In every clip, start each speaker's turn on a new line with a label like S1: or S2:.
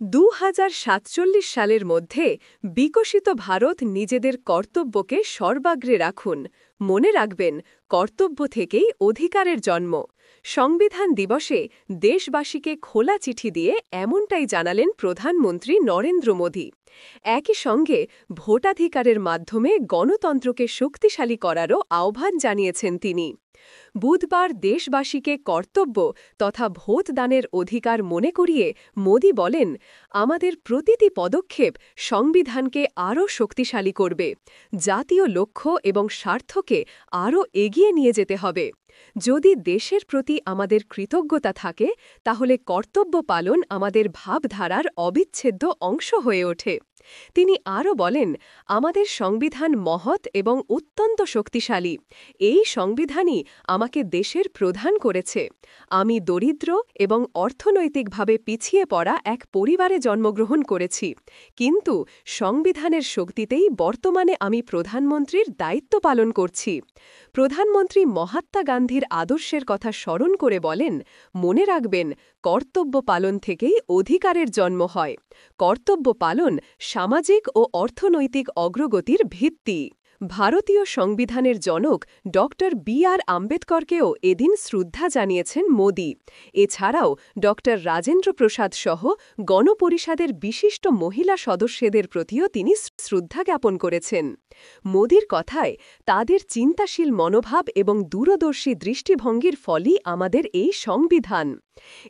S1: ২০৪৭ সালের মধ্যে বিকশিত ভারত নিজেদের কর্তব্যকে সর্বাগ্রে রাখুন। মনে রাখবেন, কর্তব্য থেকেই অধিকারের জন্ম। সংবিধান দিবসে দেশবাসীকে খোলা চিঠি দিয়ে এমনটাই জানালেন প্রধানমন্ত্রী নরেন্দ্র মোদী। একই সঙ্গে ভোটাধিকারের মাধ্যমে গণতন্ত্রকে শক্তিশালী করারও আহ্বান জানিয়েছেন তিনি। বুধবার দেশবাসীকে কর্তব্য তথা ভোটদানের অধিকার মনে করিয়ে মোদী বলেন, আমাদের প্রতিটি পদক্ষেপ সংবিধানকে আরও শক্তিশালী করবে, জাতীয় লক্ষ্য এবং স্বার্থকে আরও এগিয়ে নিয়ে যেতে হবে। যদি দেশের প্রতি আমাদের কৃতজ্ঞতা থাকে, তাহলে কর্তব্য পালন আমাদের ভাবধারার অবিচ্ছেদ্য অংশ হয়ে ওঠে। তিনি আরও বলেন, আমাদের সংবিধান মহৎ এবং অত্যন্ত শক্তিশালী। এই সংবিধানই আমাকে দেশের প্রধান করেছে। আমি দরিদ্র এবং অর্থনৈতিকভাবে পিছিয়ে পড়া এক পরিবারে জন্মগ্রহণ করেছি, কিন্তু সংবিধানের শক্তিতেই বর্তমানে আমি প্রধানমন্ত্রীর দায়িত্ব পালন করছি। প্রধানমন্ত্রী মহাত্মা গান্ধীর আদর্শের কথা স্মরণ করে বলেন, মনে রাখবেন, কর্তব্য পালন থেকেই অধিকারের জন্ম হয়। কর্তব্য পালন সামাজিক ও অর্থনৈতিক অগ্রগতির ভিত্তি। ভারতীয় সংবিধানের জনক ডক্টর বি.আর. আম্বেদকরকেও এদিন শ্রদ্ধা জানিয়েছেন মোদী। এছাড়াও ডক্টর রাজেন্দ্র প্রসাদ সহ গণপরিষদের বিশিষ্ট মহিলা সদস্যদের প্রতিও তিনি শ্রদ্ধা জ্ঞাপন করেছেন। মোদীর কথায়, তাদের চিন্তাশীল মনোভাব এবং দূরদর্শী দৃষ্টিভঙ্গির ফলই আমাদের এই সংবিধান।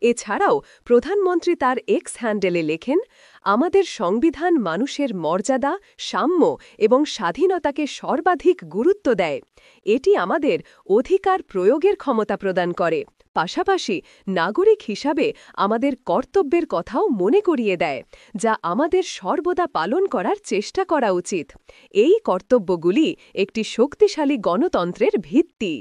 S1: এছাড়াও প্রধানমন্ত্রী তার এক্স হ্যান্ডেলে লেখেন, আমাদের সংবিধান মানুষের মর্যাদা, সাম্য এবং স্বাধীনতাকে সর্বাধিক গুরুত্ব দেয়। এটি আমাদের অধিকার প্রয়োগের ক্ষমতা প্রদান করে, পাশাপাশি নাগরিক হিসাবে আমাদের কর্তব্যের কথাও মনে করিয়ে দেয়, যা আমাদের সর্বদা পালন করার চেষ্টা করা উচিত। এই কর্তব্যগুলি একটি শক্তিশালী গণতন্ত্রের ভিত্তি।